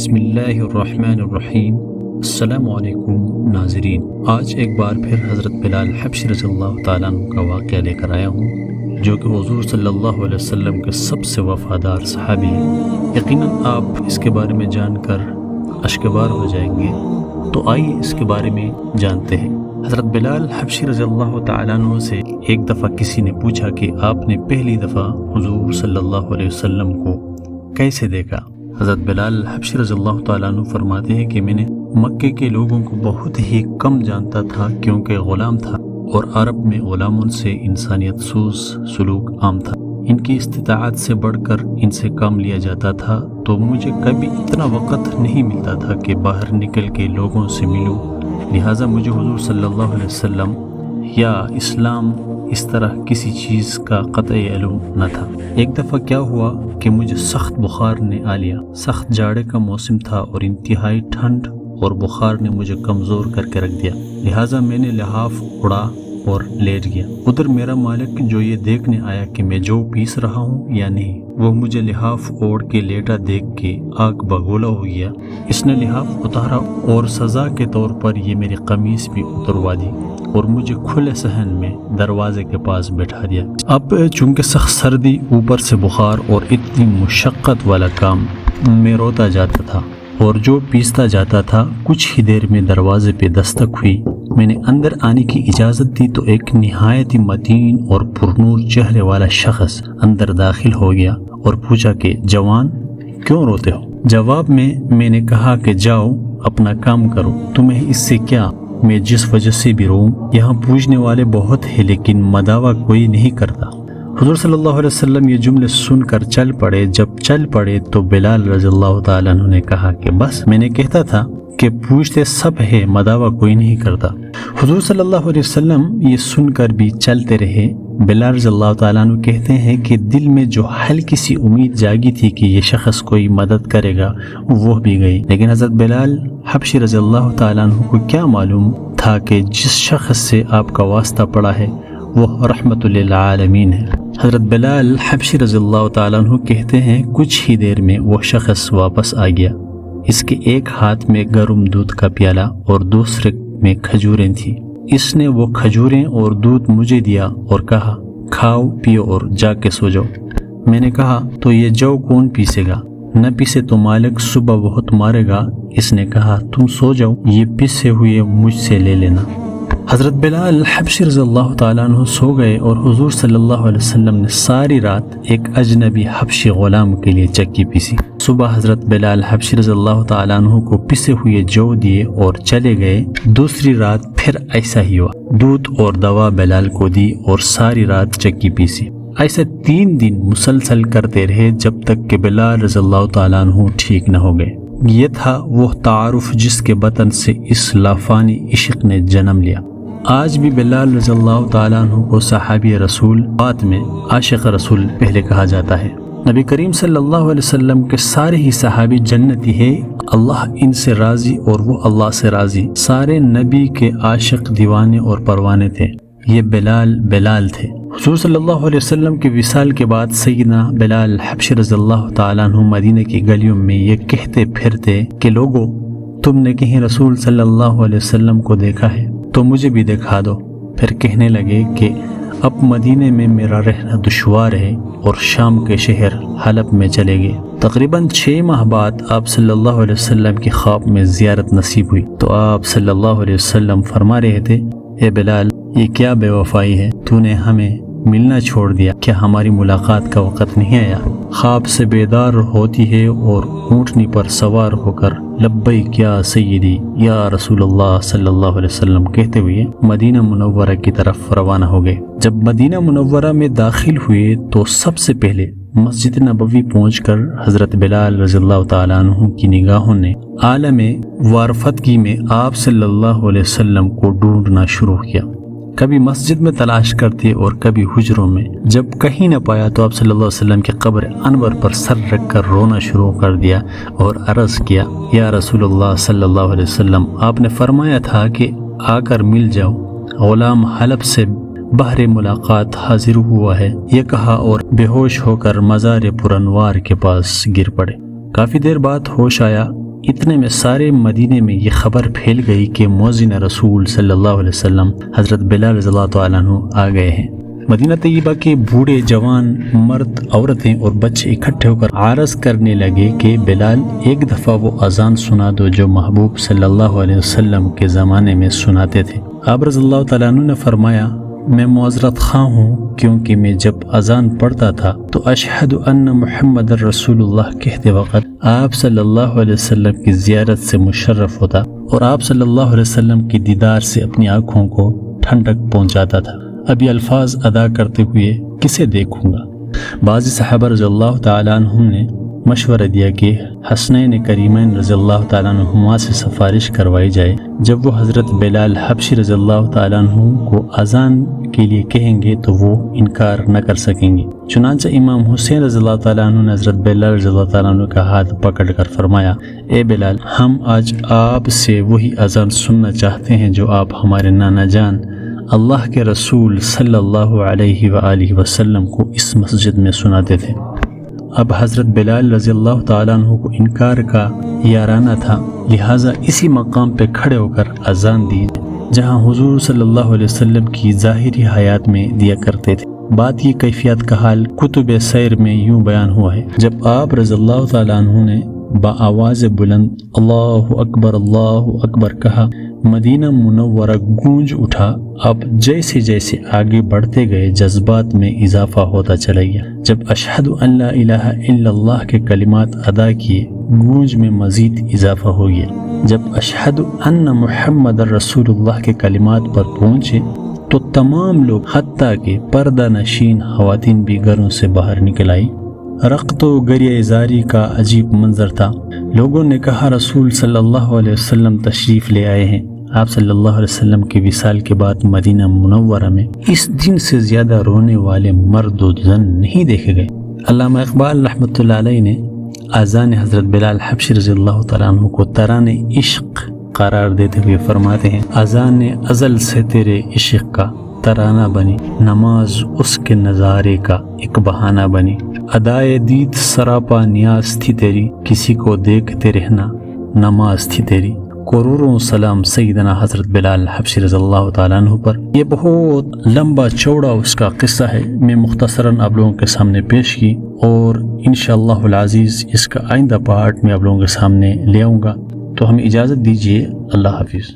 بسم اللہ الرحمن الرحیم۔ السلام علیکم ناظرین، آج ایک بار پھر حضرت بلال حبشی رضی اللہ تعالیٰ عنہ کا واقعہ لے کر آیا ہوں، جو کہ حضور صلی اللہ علیہ وسلم کے سب سے وفادار صحابی ہیں۔ یقیناً آپ اس کے بارے میں جان کر اشکبار ہو جائیں گے، تو آئیے اس کے بارے میں جانتے ہیں۔ حضرت بلال حبشی رضی اللہ تعالیٰ عنہ سے ایک دفعہ کسی نے پوچھا کہ آپ نے پہلی دفعہ حضور صلی اللہ علیہ وسلم کو کیسے دیکھا؟ حضرت بلال حبشی رضی اللہ تعالیٰ عنہ فرماتے ہیں کہ میں نے مکے کے لوگوں کو بہت ہی کم جانتا تھا، کیونکہ غلام تھا اور عرب میں غلاموں سے انسانیت سوز سلوک عام تھا۔ ان کی استطاعت سے بڑھ کر ان سے کام لیا جاتا تھا، تو مجھے کبھی اتنا وقت نہیں ملتا تھا کہ باہر نکل کے لوگوں سے ملوں، لہٰذا مجھے حضور صلی اللہ علیہ وسلم یا اسلام اس طرح کسی چیز کا قطعی علم نہ تھا۔ ایک دفعہ کیا ہوا کہ مجھے سخت بخار نے آ لیا۔ سخت جاڑے کا موسم تھا اور انتہائی ٹھنڈ اور بخار نے مجھے کمزور کر کے رکھ دیا، لہٰذا میں نے لحاف اڑا اور لیٹ گیا۔ ادھر میرا مالک جو یہ دیکھنے آیا کہ میں جو پیس رہا ہوں یا نہیں، وہ مجھے لحاف اوڑھ کے لیٹا دیکھ کے آگ بگولا ہو گیا۔ اس نے لحاف اتارا اور سزا کے طور پر یہ میری قمیص بھی اتروا دی اور مجھے کھلے صحن میں دروازے کے پاس بٹھا دیا۔ اب چونکہ سخت سردی، اوپر سے بخار اور اتنی مشقت والا کام، میں روتا جاتا تھا اور جو پیستا جاتا تھا، کچھ ہی دیر میں دروازے پہ دستک ہوئی۔ میں نے اندر آنے کی اجازت دی تو ایک نہایت متین اور پرنور چہرے والا شخص اندر داخل ہو گیا اور پوچھا کہ جوان، کیوں روتے ہو؟ جواب میں نے کہا کہ جاؤ اپنا کام کرو، تمہیں اس سے کیا؟ میں جس وجہ سے بھی روؤں، یہاں پوچھنے والے بہت ہیں لیکن مداوع کوئی نہیں کرتا۔ حضور صلی اللہ علیہ وسلم یہ جملے سن کر چل پڑے۔ جب چل پڑے تو بلال رضی اللہ تعالیٰ عنہ نے کہا کہ بس، میں نے کہتا تھا کہ پوچھتے سب ہے، مداوع کوئی نہیں کرتا۔ حضور صلی اللہ علیہ وسلم یہ سن کر بھی چلتے رہے۔ بلال رضی اللہ تعالیٰ عنہ کہتے ہیں کہ دل میں جو ہلکی سی امید جاگی تھی کہ یہ شخص کوئی مدد کرے گا، وہ بھی گئی، لیکن حضرت بلال حبشی رضی اللہ تعالیٰ عنہ کو کیا معلوم تھا کہ جس شخص سے آپ کا واسطہ پڑا ہے وہ رحمت للعالمین ہے۔ حضرت بلال حبشی رضی اللہ تعالیٰ عنہ کہتے ہیں کچھ ہی دیر میں وہ شخص واپس آ گیا۔ اس کے ایک ہاتھ میں گرم دودھ کا پیالہ اور دوسرے میں کھجوریں تھیں۔ اس نے وہ کھجوریں اور دودھ مجھے دیا اور کہا کھاؤ پیو اور جا کے سو جاؤ۔ میں نے کہا تو یہ جو کون پیسے گا؟ نہ پیسے تو مالک صبح بہت مارے گا۔ اس نے کہا تم سو جاؤ، یہ پیسے ہوئے مجھ سے لے لینا۔ حضرت بلال حبشی رضی اللہ تعالیٰ عنہ سو گئے اور حضور صلی اللہ علیہ وسلم نے ساری رات ایک اجنبی حبشی غلام کے لیے چکی پیسی۔ صبح حضرت بلال حبشی رضی اللہ تعالیٰ عنہ کو پسے ہوئے جو دیے اور چلے گئے۔ دوسری رات پھر ایسا ہی ہوا، دودھ اور دوا بلال کو دی اور ساری رات چکی پیسی۔ ایسے 3 دن مسلسل کرتے رہے جب تک کہ بلال رضی اللہ تعالیٰ عنہ ٹھیک نہ ہو گئے۔ یہ تھا وہ تعارف جس کے بطن سے اس لافانی عشق نے جنم لیا۔ آج بھی بلال رضی اللہ تعالیٰ عنہ کو صحابی رسول، بات میں عاشق رسول پہلے کہا جاتا ہے۔ نبی کریم صلی اللہ علیہ وسلم کے سارے ہی صحابی جنتی ہے، اللہ ان سے راضی اور وہ اللہ سے راضی۔ سارے نبی کے عاشق دیوانے اور پروانے تھے، یہ بلال تھے۔ حضور صلی اللہ علیہ وسلم کے وصال کے بعد سیدنا بلال حبشی رضی اللہ تعالیٰ عنہ مدینہ کی گلیوں میں یہ کہتے پھرتے کہ لوگو، تم نے کہیں رسول صلی اللہ علیہ وسلم کو دیکھا ہے تو مجھے بھی دکھا دو۔ پھر کہنے لگے کہ اب مدینے میں میرا رہنا دشوار ہے اور شام کے شہر حلب میں چلے گئے۔ تقریباً 6 ماہ بعد آپ صلی اللہ علیہ وسلم کی خواب میں زیارت نصیب ہوئی تو آپ صلی اللہ علیہ وسلم فرما رہے تھے، اے بلال، یہ کیا بے وفائی ہے، تو نے ہمیں ملنا چھوڑ دیا، کیا ہماری ملاقات کا وقت نہیں آیا؟ خواب سے بیدار ہوتی ہے اور اونٹنی پر سوار ہو کر لبیک یا سیدی یا رسول اللہ صلی اللہ علیہ وسلم کہتے ہوئے مدینہ منورہ کی طرف روانہ ہو گئے۔ جب مدینہ منورہ میں داخل ہوئے تو سب سے پہلے مسجد نبوی پہنچ کر حضرت بلال رضی اللہ تعالیٰ عنہ کی نگاہوں نے عالم وارفتگی میں آپ صلی اللہ علیہ وسلم کو ڈھونڈنا شروع کیا۔ کبھی مسجد میں تلاش کرتے اور کبھی حجروں میں۔ جب کہیں نہ پایا تو آپ صلی اللہ علیہ وسلم کے قبر انور پر سر رکھ کر رونا شروع کر دیا اور عرض کیا، یا رسول اللہ صلی اللہ علیہ وسلم، آپ نے فرمایا تھا کہ آ کر مل جاؤ، غلام حلب سے بہر ملاقات حاضر ہوا ہے، یہ کہا اور بے ہوش ہو کر مزار پرانوار کے پاس گر پڑے۔ کافی دیر بعد ہوش آیا، اتنے میں سارے مدینے میں یہ خبر پھیل گئی کہ مؤذن رسول صلی اللہ علیہ وسلم حضرت بلال رضی اللہ تعالیٰ عنہ آ گئے ہیں۔ مدینہ طیبہ کے بوڑھے جوان، مرد، عورتیں اور بچے اکٹھے ہو کر عرض کرنے لگے کہ بلال ایک دفعہ وہ اذان سنا دو جو محبوب صلی اللہ علیہ وسلم کے زمانے میں سناتے تھے۔ آپ رضی اللہ تعالیٰ عنہ نے فرمایا میں معذرت خواہ ہوں، کیونکہ میں جب اذان پڑھتا تھا تو اشہد ان محمد رسول اللہ کہتے وقت آپ صلی اللہ علیہ وسلم کی زیارت سے مشرف ہوتا اور آپ صلی اللہ علیہ وسلم کی دیدار سے اپنی آنکھوں کو ٹھنڈک پہنچاتا تھا۔ اب یہ الفاظ ادا کرتے ہوئے کسے دیکھوں گا؟ بعض صحابہ رضی اللہ تعالیٰ عنہم نے مشورہ دیا کہ حسنین کریمین رضی اللہ تعالیٰ عنہما سے سفارش کروائی جائے، جب وہ حضرت بلال حبشی رضی اللہ تعالیٰ عنہ کو اذان کے لیے کہیں گے تو وہ انکار نہ کر سکیں گے۔ چنانچہ امام حسین رضی اللہ تعالیٰ عنہ نے حضرت بلال رضی اللہ تعالیٰ عنہ کا ہاتھ پکڑ کر فرمایا اے بلال، ہم آج آپ سے وہی اذان سننا چاہتے ہیں جو آپ ہمارے نانا جان اللہ کے رسول صلی اللہ علیہ وآلہ وسلم کو اس مسجد میں سناتے تھے۔ اب حضرت بلال رضی اللہ تعالیٰ عنہ کو انکار کا یارانہ تھا، لہٰذا اسی مقام پہ کھڑے ہو کر اذان دی جہاں حضور صلی اللہ علیہ وسلم کی ظاہری حیات میں دیا کرتے تھے۔ بات یہ کیفیت کا حال کتب سیر میں یوں بیان ہوا ہے، جب آپ رضی اللہ تعالیٰ عنہ نے بآواز بلند اللہ اکبر کہا، مدینہ منورہ گونج اٹھا۔ اب جیسے جیسے آگے بڑھتے گئے جذبات میں اضافہ ہوتا چلا گیا۔ جب اشہد ان لا الہ الا اللہ کے کلمات ادا کیے، گونج میں مزید اضافہ ہو گیا۔ جب اشہد ان محمد رسول اللہ کے کلمات پر پہنچے تو تمام لوگ حتیٰ کہ پردہ نشین خواتین بھی گھروں سے باہر نکل آئی۔ رقط و گریہ زاری کا عجیب منظر تھا۔ لوگوں نے کہا رسول صلی اللہ علیہ وسلم تشریف لے آئے ہیں۔ آپ صلی اللہ علیہ وسلم کے وصال کے بعد مدینہ منورہ میں اس دن سے زیادہ رونے والے مرد و زن نہیں دیکھے گئے۔ علامہ اقبال رحمۃ اللہ علیہ نے اذان حضرت بلال حبشی رضی اللہ تعالیٰ عنہ کو ترانہ عشق قرار دیتے ہوئے فرماتے ہیں اذان ازل سے تیرے عشق کا ترانہ بنی، نماز اس کے نظارے کا ایک بہانہ بنی، ادائے دید سراپا نیاز تھی تیری، کسی کو دیکھتے رہنا نماز تھی تیری۔ کروڑوں سلام سیدنا حضرت بلال حبشی رضی اللہ تعالیٰ عنہ پر۔ یہ بہت لمبا چوڑا اس کا قصہ ہے، میں مختصراً آپ لوگوں کے سامنے پیش کی، اور انشاءاللہ العزیز اس کا آئندہ پارٹ میں آپ لوگوں کے سامنے لے آؤں گا۔ تو ہمیں اجازت دیجیے، اللہ حافظ۔